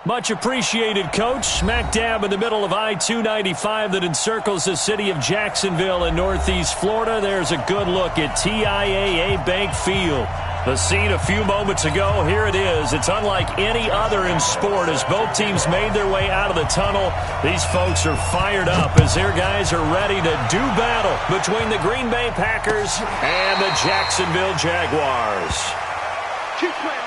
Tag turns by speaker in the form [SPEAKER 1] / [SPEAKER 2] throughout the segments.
[SPEAKER 1] Much appreciated, Coach. Smack dab in the middle of I-295 that encircles the city of Jacksonville in Northeast Florida. There's a good look at TIAA Bank Field. The scene a few moments ago, here it is. It's unlike any other in sport as both teams made their way out of the tunnel. These folks are fired up as their guys are ready to do battle between the Green Bay Packers and the Jacksonville Jaguars.
[SPEAKER 2] Keep playing hard.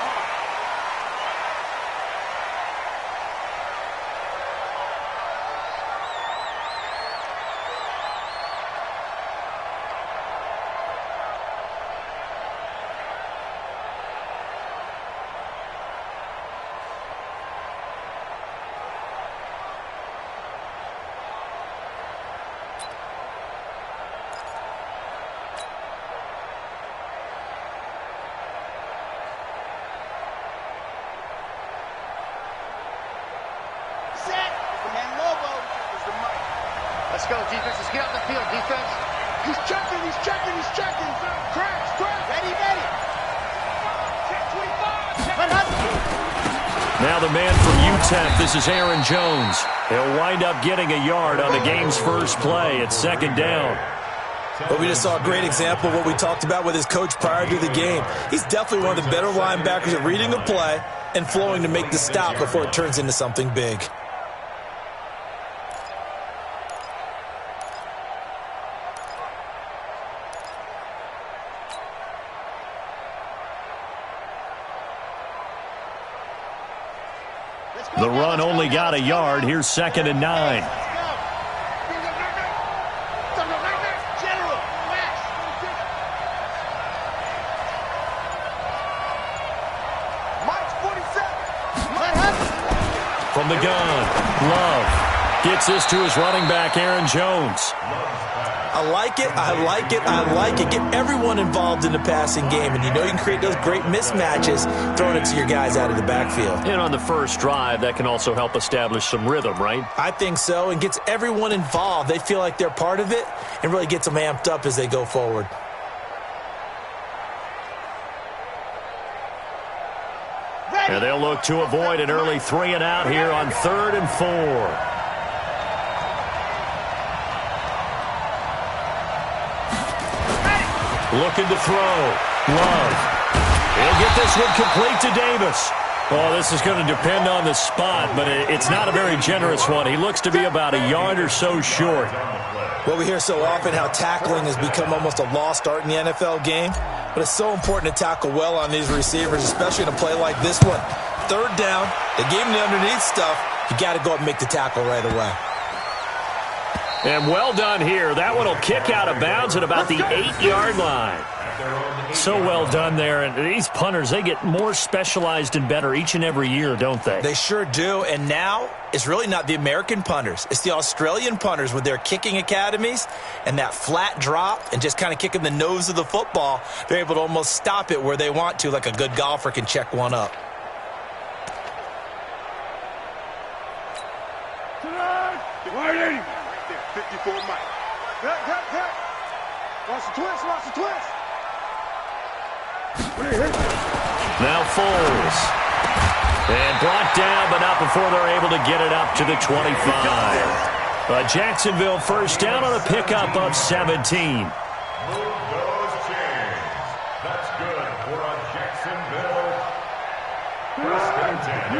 [SPEAKER 3] Let's go, defense. Let's get off the field, defense.
[SPEAKER 2] He's checking. Crash.
[SPEAKER 3] Ready.
[SPEAKER 2] Check 25.
[SPEAKER 1] Now the man from UTEP, this is Aaron Jones. He'll wind up getting a yard on the game's first play. It's second down.
[SPEAKER 4] Well, we just saw a great example of what we talked about with his coach prior to the game. He's definitely one of the better linebackers at reading a play and flowing to make the stop before it turns into something big.
[SPEAKER 1] The run only got a yard. Here's second and 9. From the gun, Love gets this to his running back, Aaron Jones.
[SPEAKER 4] I like it. Get everyone involved in the passing game, and you know you can create those great mismatches throwing it to your guys out of the backfield.
[SPEAKER 1] And on the first drive, that can also help establish some rhythm, right?
[SPEAKER 4] I think so, and gets everyone involved. They feel like they're part of it and really gets them amped up as they go forward.
[SPEAKER 1] And they'll look to avoid an early 3 and out here on 3rd and 4. Looking to throw. Love. He'll get this one complete to Davis. Well, this is going to depend on the spot, but it's not a very generous one. He looks to be about a yard or so short.
[SPEAKER 4] Well, we hear so often how tackling has become almost a lost art in the NFL game, but it's so important to tackle well on these receivers, especially in a play like this one. 3rd down, they gave him the underneath stuff. You got to go up and make the tackle right away.
[SPEAKER 1] And well done here. That one will kick out of bounds at about the 8-yard line. So well done there. And these punters, they get more specialized and better each and every year, don't they?
[SPEAKER 4] They sure do. And now it's really not the American punters. It's the Australian punters with their kicking academies and that flat drop and just kind of kicking the nose of the football. They're able to almost stop it where they want to, like a good golfer can check one up.
[SPEAKER 2] Right 54 Mike. Cut. Watch the twist.
[SPEAKER 1] Now Foles. And brought down, but not before they're able to get it up to the 25. Jacksonville first down on a pickup of 17.
[SPEAKER 5] Move those chains. That's good for a Jacksonville first and 10.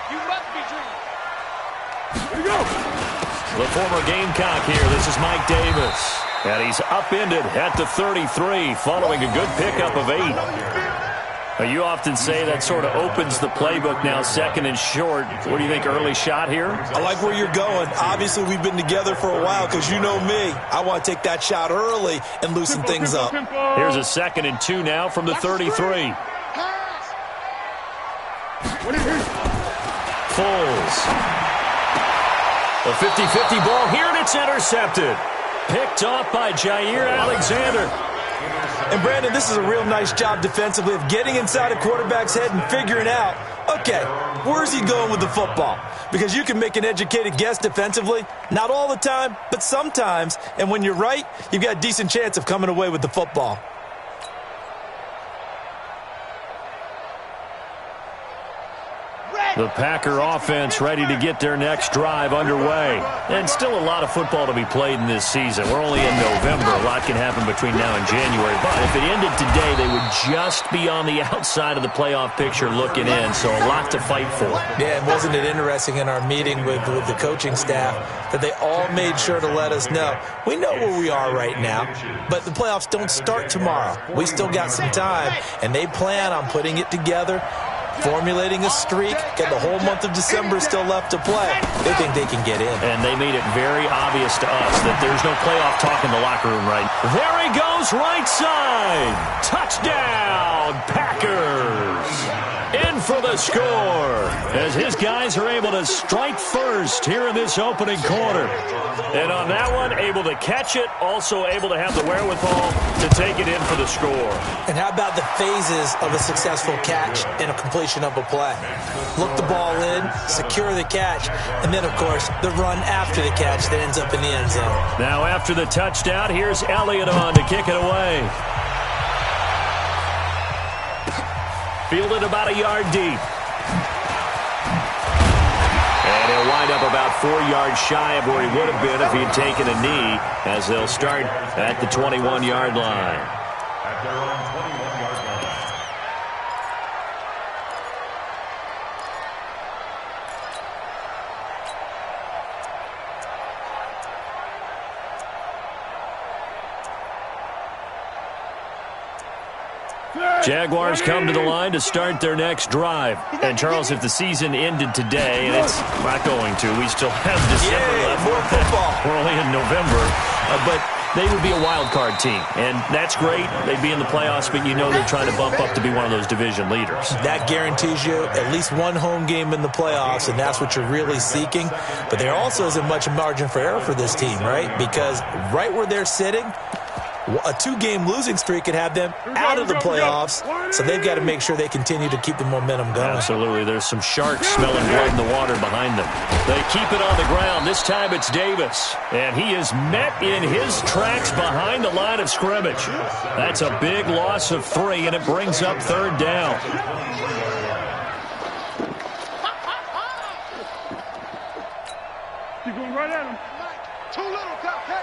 [SPEAKER 2] You must be dreaming.
[SPEAKER 5] Here we go.
[SPEAKER 1] The former Gamecock here. This is Mike Davis. And he's upended at the 33 following a good pickup of 8. You often say that sort of opens the playbook now, 2nd and short. What do you think, early shot here?
[SPEAKER 4] I like where you're going. Obviously, we've been together for a while because you know me. I want to take that shot early and loosen things up.
[SPEAKER 1] Here's a 2nd and 2 now from the 33. Foles. A 50-50 ball here, and it's intercepted. Picked off by Jair Alexander.
[SPEAKER 4] And, Brandon, this is a real nice job defensively of getting inside a quarterback's head and figuring out, okay, where's he going with the football? Because you can make an educated guess defensively, not all the time, but sometimes. And when you're right, you've got a decent chance of coming away with the football.
[SPEAKER 1] The Packer offense ready to get their next drive underway. And still a lot of football to be played in this season. We're only in November. A lot can happen between now and January. But if it ended today, they would just be on the outside of the playoff picture looking in. So a lot to fight for.
[SPEAKER 4] Yeah, and wasn't it interesting in our meeting with the coaching staff that they all made sure to let us know, we know where we are right now, but the playoffs don't start tomorrow. We still got some time, and they plan on putting it together, formulating a streak, get the whole month of December still left to play. They think they can get in.
[SPEAKER 1] And they made it very obvious to us that there's no playoff talk in the locker room, right? There he goes, right side. Touchdown, Packers. In for the score as his guys are able to strike first here in this opening quarter. And on that one, able to catch it, also able to have the wherewithal to take it in for the score.
[SPEAKER 4] And how about the phases of a successful catch and a completion of a play? Look the ball in, secure the catch, and then, of course, the run after the catch that ends up in the end zone.
[SPEAKER 1] Now after the touchdown, here's Elliott on to kick it away. Fielded about a yard deep. And he'll wind up about 4 yards shy of where he would have been if he had taken a knee, as they'll start at the 21-yard line.
[SPEAKER 5] At their own 21-yard line.
[SPEAKER 1] Jaguars come to the line to start their next drive. And, Charles, if the season ended today, and it's not going to, we still have December left.
[SPEAKER 4] More football.
[SPEAKER 1] We're only in November. But they would be a wild card team. And that's great. They'd be in the playoffs, but you know they're trying to bump up to be one of those division leaders.
[SPEAKER 4] That guarantees you at least one home game in the playoffs, and that's what you're really seeking. But there also isn't much margin for error for this team, right? Because right where they're sitting, a 2-game losing streak could have them out of the playoffs, so they've got to make sure they continue to keep the momentum going.
[SPEAKER 1] Absolutely. There's some sharks smelling blood in the water behind them. They keep it on the ground. This time it's Davis, and he is met in his tracks behind the line of scrimmage. That's a big loss of 3, and it brings up 3rd down.
[SPEAKER 2] You're going right at him. Too little, okay?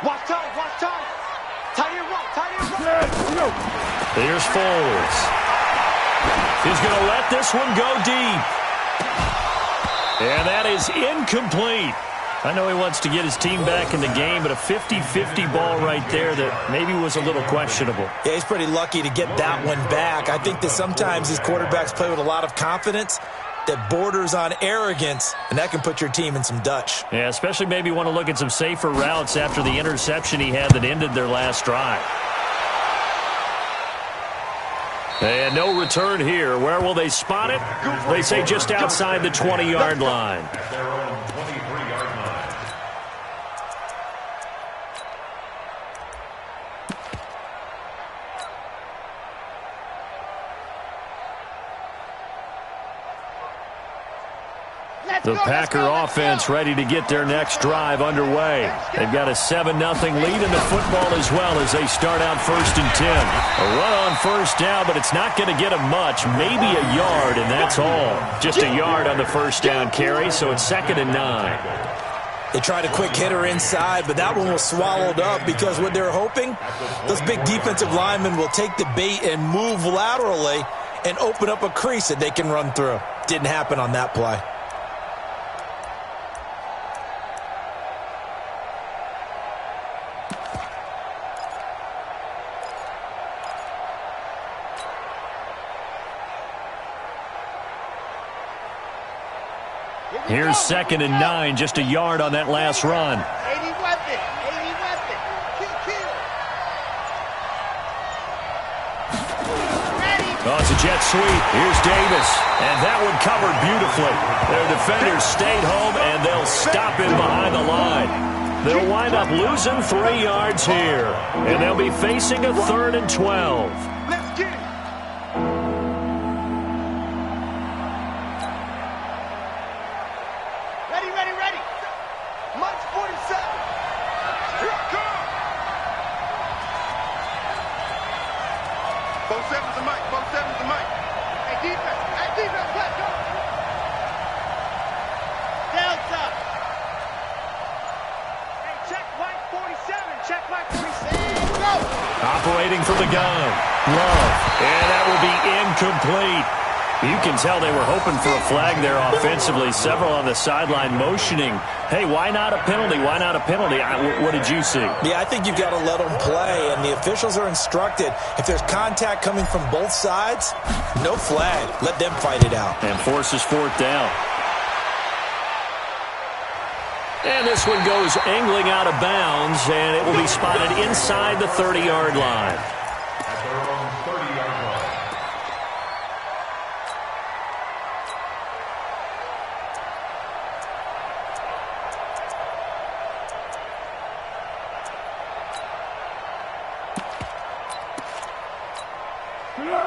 [SPEAKER 2] Watch time, watch time. Tie it right.
[SPEAKER 1] Here's Foles. He's going to let this one go deep. And that is incomplete. I know he wants to get his team back in the game, but a 50-50 ball right there that maybe was a little questionable.
[SPEAKER 4] Yeah, he's pretty lucky to get that one back. I think that sometimes these quarterbacks play with a lot of confidence that borders on arrogance, and that can put your team in some Dutch.
[SPEAKER 1] Yeah, especially maybe want to look at some safer routes after the interception he had that ended their last drive. And no return here. Where will they spot it? They say just outside the 20-yard line.
[SPEAKER 5] At their own 23-yard line.
[SPEAKER 1] The Packer offense ready to get their next drive underway. They've got a 7-0 lead in the football as well as they start out 1st and 10. A run on 1st down, but it's not going to get them much. Maybe a yard, and that's all. Just a yard on the 1st down carry, so it's 2nd and 9.
[SPEAKER 4] They tried a quick hitter inside, but that one was swallowed up because what they're hoping, those big defensive linemen will take the bait and move laterally and open up a crease that they can run through. Didn't happen on that play.
[SPEAKER 1] Here's 2nd and 9, just a yard on that last run.
[SPEAKER 2] 80 weapon. Kill. Ready.
[SPEAKER 1] Oh, it's a jet sweep. Here's Davis, and that one covered beautifully. Their defenders stayed home, and they'll stop him behind the line. They'll wind up losing 3 yards here, and they'll be facing a 3rd and 12.
[SPEAKER 2] Let's get it. Ready. March 47. Here I come. 47's the mic. Hey, defense, let's go. Check my 3, go!
[SPEAKER 1] Operating from the gun. Love. And that will be incomplete. You can tell they were hoping for a flag there offensively. Several on the sideline motioning, hey, why not a penalty? Why not a penalty? What did you see?
[SPEAKER 4] Yeah, I think you've got to let them play, and the officials are instructed. If there's contact coming from both sides, no flag. Let them fight it out.
[SPEAKER 1] And forces fourth down. And this one goes angling out of bounds, and it will be spotted inside the 30-yard line.
[SPEAKER 5] At their own 30-yard line.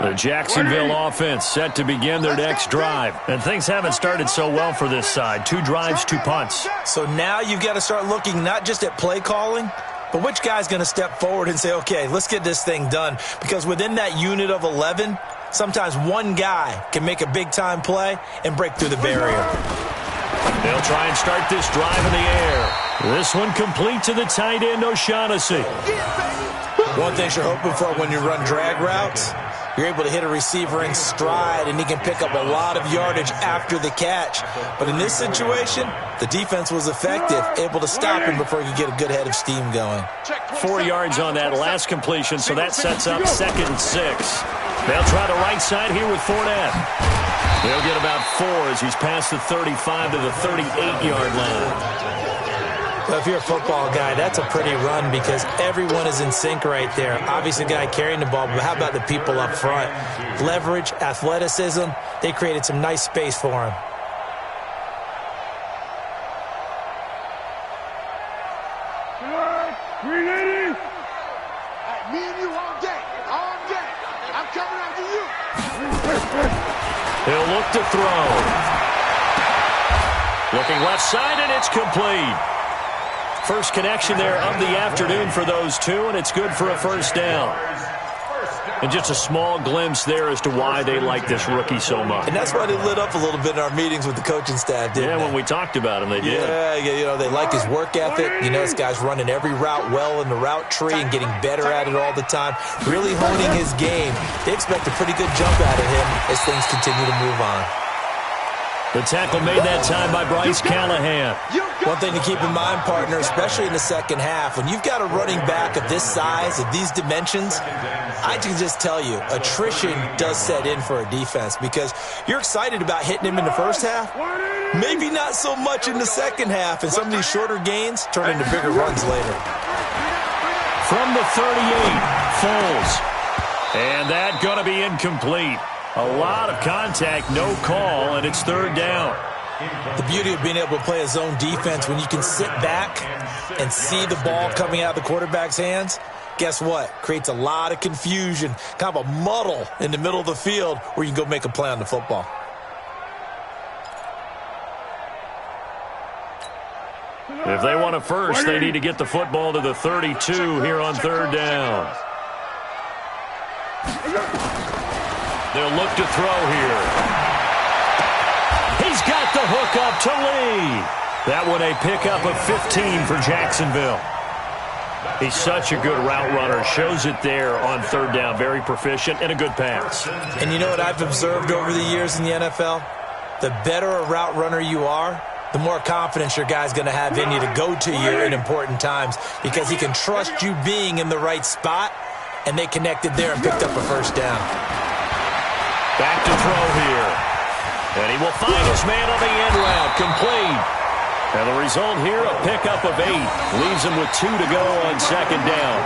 [SPEAKER 1] The Jacksonville offense set to begin their next drive. And things haven't started so well for this side. 2 drives, 2 punts.
[SPEAKER 4] So now you've got to start looking not just at play calling, but which guy's going to step forward and say, okay, let's get this thing done. Because within that unit of 11, sometimes one guy can make a big-time play and break through the barrier.
[SPEAKER 1] They'll try and start this drive in the air. This one complete to the tight end, O'Shaughnessy.
[SPEAKER 4] One thing you're hoping for when you run drag routes, you're able to hit a receiver in stride, and he can pick up a lot of yardage after the catch. But in this situation, the defense was effective, able to stop him before he could get a good head of steam going.
[SPEAKER 1] 4 yards on that last completion, so that sets up 2nd and 6. They'll try the right side here with Fournette. They'll get about 4 as he's past the 35 to the 38-yard line.
[SPEAKER 4] Well, if you're a football guy, that's a pretty run because everyone is in sync right there. Obviously, the guy carrying the ball, but how about the people up front? Leverage, athleticism, they created some nice space for him.
[SPEAKER 2] Me and you all day. I'm coming after you.
[SPEAKER 1] He'll look to throw. Looking left side, and it's complete. First connection there of the afternoon for those two, and it's good for a first down. And just a small glimpse there as to why they like this rookie so much.
[SPEAKER 4] And that's why they lit up a little bit in our meetings with the coaching staff, didn't they?
[SPEAKER 1] Yeah, when we talked about him, they did.
[SPEAKER 4] Yeah, you know, they like his work ethic. You know, this guy's running every route well in the route tree and getting better at it all the time, really honing his game. They expect a pretty good jump out of him as things continue to move on.
[SPEAKER 1] The tackle made that time by Bryce Callahan.
[SPEAKER 4] One thing to keep in mind, partner, especially in the second half, when you've got a running back of this size, of these dimensions, I can just tell you, attrition does set in for a defense because you're excited about hitting him in the first half, maybe not so much in the second half, and some of these shorter gains turn into bigger runs later.
[SPEAKER 1] From the 38, Foles. And that going to be incomplete. A lot of contact, no call, and it's 3rd down.
[SPEAKER 4] The beauty of being able to play a zone defense when you can sit back and see the ball coming out of the quarterback's hands, guess what? Creates a lot of confusion, kind of a muddle in the middle of the field where you can go make a play on the football.
[SPEAKER 1] If they want a first, they need to get the football to the 32 here on 3rd down. They'll look to throw here. He's got the hook up to Lee. That one a pickup of 15 for Jacksonville. He's such a good route runner. Shows it there on 3rd down. Very proficient and a good pass.
[SPEAKER 4] And you know what I've observed over the years in the NFL? The better a route runner you are, the more confidence your guy's going to have in you to go to you in important times because he can trust you being in the right spot, and they connected there and picked up a first down.
[SPEAKER 1] Back to throw here. And he will find his man on the end route. Complete. And the result here, a pickup of 8. Leaves him with 2 to go on 2nd down.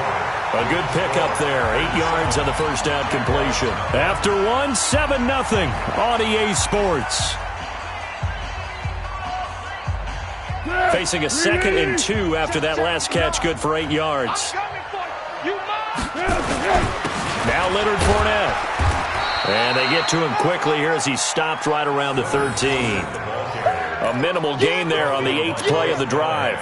[SPEAKER 1] A good pickup there. 8 yards on the first down completion. After 1, 7-0 on EA Sports. Facing a 2nd and 2 after that last catch. Good for 8 yards. Now Leonard Fournette. And they get to him quickly here as he stopped right around the 13. A minimal gain there on the 8th play of the drive.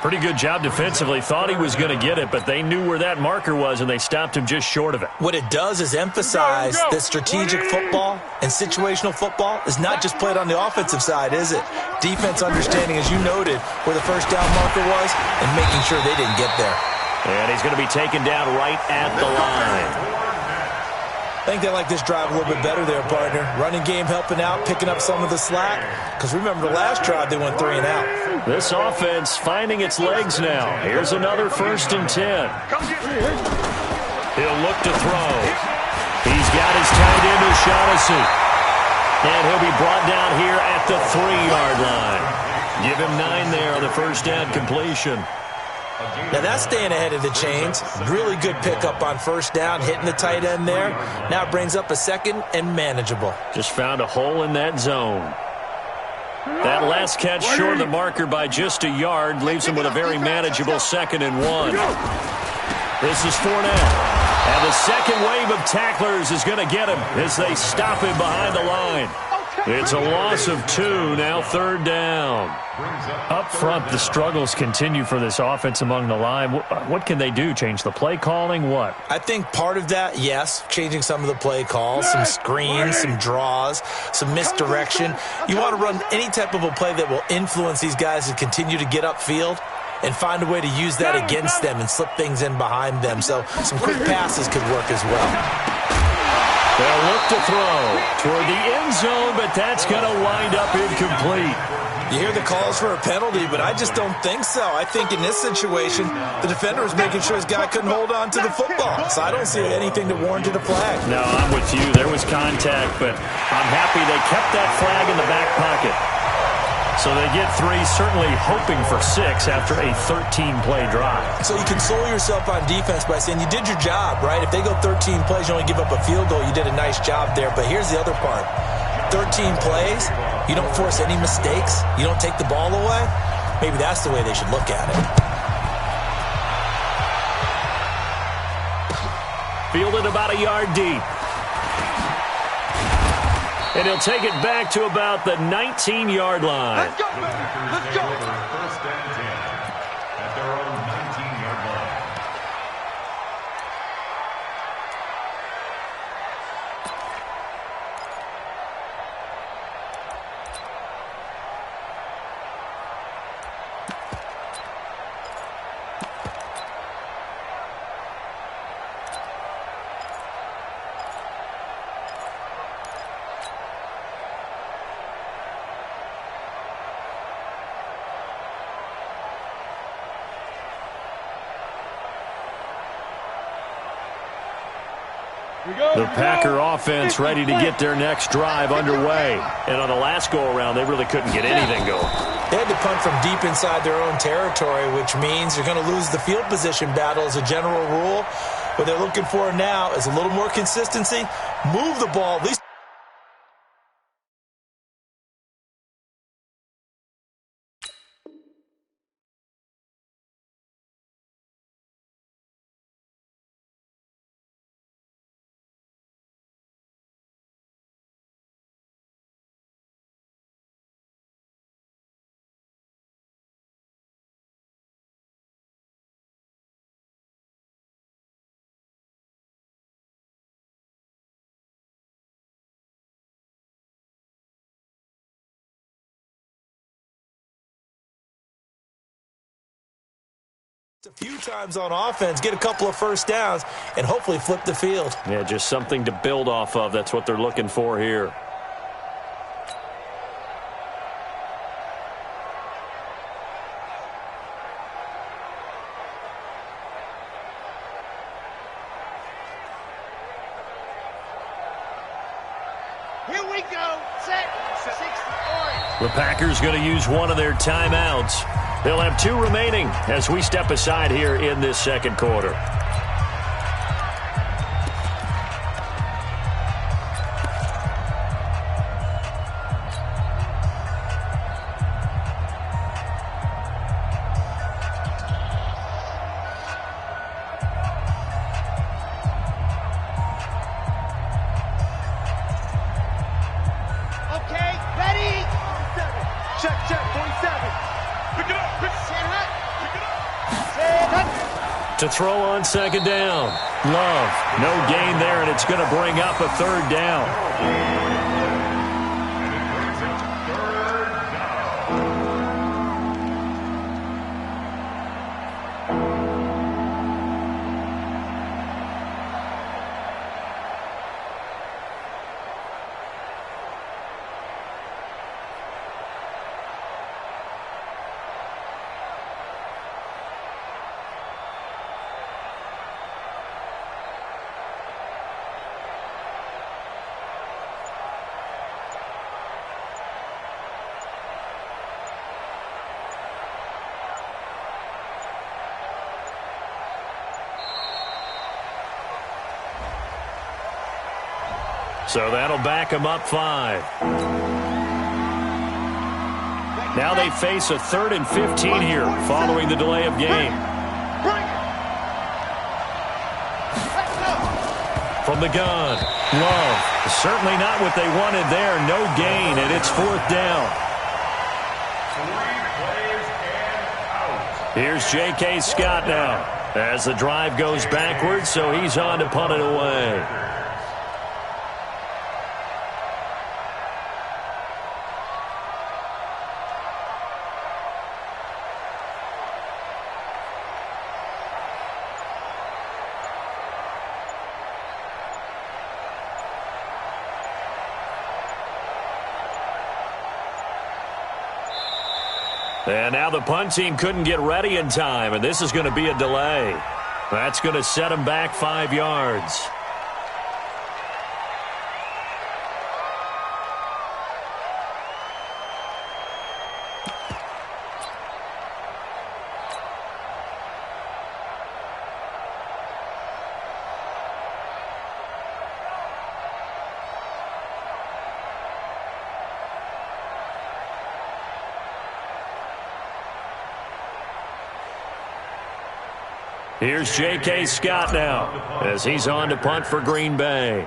[SPEAKER 1] Pretty good job defensively. Thought he was going to get it, but they knew where that marker was, and they stopped him just short of it.
[SPEAKER 4] What it does is emphasize that strategic football and situational football is not just played on the offensive side, is it? Defense understanding, as you noted, where the first down marker was and making sure they didn't get there.
[SPEAKER 1] And he's going to be taken down right at the line.
[SPEAKER 4] I think they like this drive a little bit better there, partner. Running game helping out, picking up some of the slack. Because remember, the last drive, they went 3 and out.
[SPEAKER 1] This offense finding its legs now. Here's another 1st and 10. He'll look to throw. He's got his tight end, O'Shaughnessy. And he'll be brought down here at the 3-yard line. Give him 9 there on the first down completion.
[SPEAKER 4] Now that's staying ahead of the chains. Really good pickup on first down, hitting the tight end there. Now it brings up a 2nd and manageable.
[SPEAKER 1] Just found a hole in that zone. That last catch short of the marker by just a yard leaves him with a very manageable 2nd and 1. This is Fournette. And the second wave of tacklers is going to get him as they stop him behind the line. It's a loss of 2, now 3rd down.
[SPEAKER 6] Up front, the struggles continue for this offense among the line. What can they do? Change the play calling? What?
[SPEAKER 4] I think part of that, yes, changing some of the play calls, some screens, some draws, some misdirection. You want to run any type of a play that will influence these guys to continue to get upfield and find a way to use that against them and slip things in behind them. So some quick passes could work as well.
[SPEAKER 1] They'll look to throw toward the end zone, but that's going to wind up incomplete.
[SPEAKER 4] You hear the calls for a penalty, but I just don't think so. I think in this situation, the defender was making sure his guy couldn't hold on to the football. So I don't see anything that warranted a flag.
[SPEAKER 1] No, I'm with you. There was contact, but I'm happy they kept that flag in the back pocket. So they get 3, certainly hoping for 6 after a 13-play drive.
[SPEAKER 4] So you console yourself on defense by saying you did your job, right? If they go 13 plays, you only give up a field goal, you did a nice job there. But here's the other part. 13 plays, you don't force any mistakes, you don't take the ball away. Maybe that's the way they should look at it.
[SPEAKER 1] Fielded about a yard deep. And he'll take it back to about the 19-yard line.
[SPEAKER 2] Let's go, man. Let's go.
[SPEAKER 5] 1st and 10 at their own 19-yard line.
[SPEAKER 1] The Packer offense ready to get their next drive underway. And on the last go-around, they really couldn't get anything going.
[SPEAKER 4] They had to punt from deep inside their own territory, which means you're going to lose the field position battle as a general rule. What they're looking for now is a little more consistency. Move the ball, at least. A few times on offense, get a couple of first downs, and hopefully flip the field.
[SPEAKER 1] Yeah, just something to build off of. That's what they're looking for here.
[SPEAKER 3] Here we go. Set. 6-4.
[SPEAKER 1] The Packers going to use one of their timeouts. They'll have 2 remaining as we step aside here in this second quarter.
[SPEAKER 3] Okay, ready.
[SPEAKER 2] Check, 47. Pick it up.
[SPEAKER 3] Set hut. Set hut.
[SPEAKER 1] To throw on second down. Love. No gain there, and it's going to bring up a 3rd down. So that'll back them up 5. Now they face a 3rd and 15 here following the delay of game. From the gun, Love. Certainly not what they wanted there. No gain, and it's 4th down.
[SPEAKER 5] 3 plays and out.
[SPEAKER 1] Here's J.K. Scott now as the drive goes backwards, so he's on to punt it away. And now the punt team couldn't get ready in time, and this is going to be a delay. That's going to set them back 5 yards. Here's J.K. Scott now as he's on to punt for Green Bay.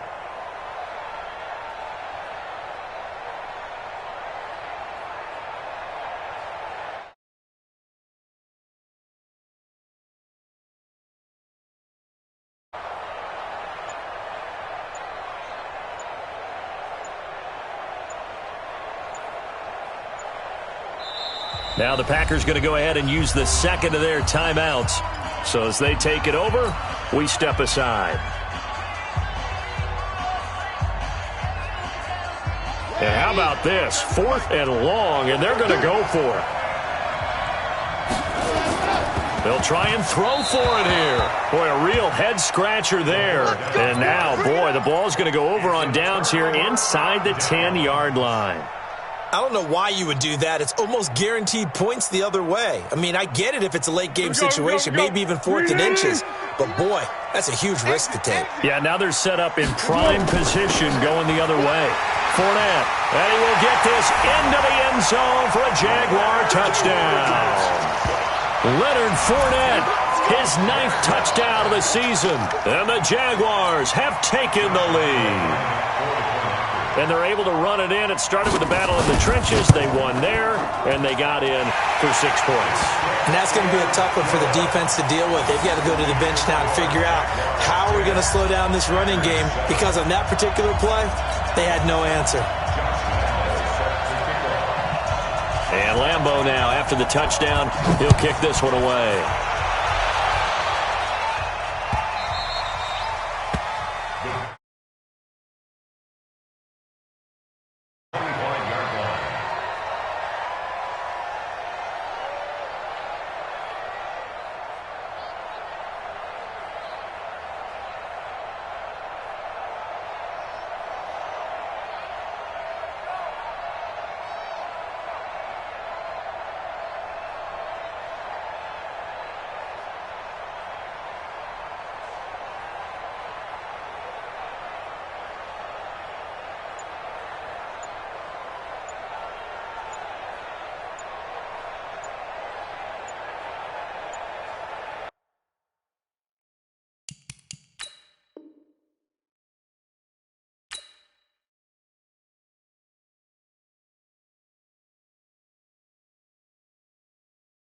[SPEAKER 1] Now the Packers going to go ahead and use the second of their timeouts. So as they take it over, we step aside. And how about this? 4th and long, and they're going to go for it. They'll try and throw for it here. Boy, a real head-scratcher there. And now, boy, the ball's going to go over on downs here inside the 10-yard line.
[SPEAKER 4] I don't know why you would do that. It's almost guaranteed points the other way. I mean, I get it if it's a late-game situation, maybe even 4th and inches. But, boy, that's a huge risk to take.
[SPEAKER 1] Yeah, now they're set up in prime position going the other way. Fournette, and he will get this into the end zone for a Jaguar touchdown. Leonard Fournette, his 9th touchdown of the season. And the Jaguars have taken the lead. And they're able to run it in. It started with the battle in the trenches. They won there, and they got in for 6 points.
[SPEAKER 4] And that's going to be a tough one for the defense to deal with. They've got to go to the bench now and figure out how we're going to slow down this running game, because on that particular play, they had no answer.
[SPEAKER 1] And Lambeau now, after the touchdown, he'll kick this one away.